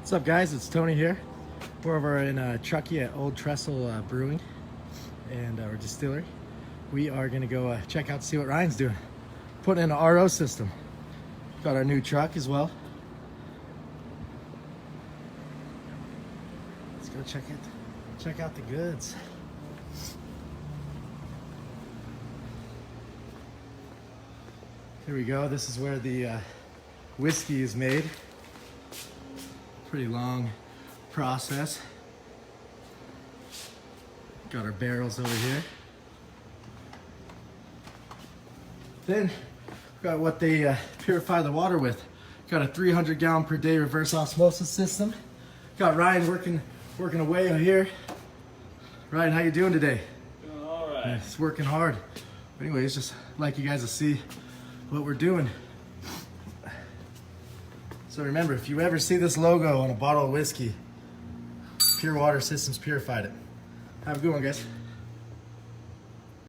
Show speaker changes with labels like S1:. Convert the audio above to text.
S1: What's up, guys? It's Tony here. We're over in Truckee at Old Trestle Brewing and our distillery. We are gonna go check out to see what Ryan's doing. Putting in an RO system. Got our new truck as well. Let's go check it. Check out the goods. Here we go. This is where the whiskey is made. Pretty long process. Got our barrels over here. Then got what they purify the water with. Got a 300 gallon per day reverse osmosis system. Got Ryan working away out here. Ryan, how you doing today?
S2: Doing all right.
S1: Yeah, it's working hard. But anyways, just like you guys to see what we're doing. So remember, if you ever see this logo on a bottle of whiskey, Pure Water Systems purified it. Have a good one, guys.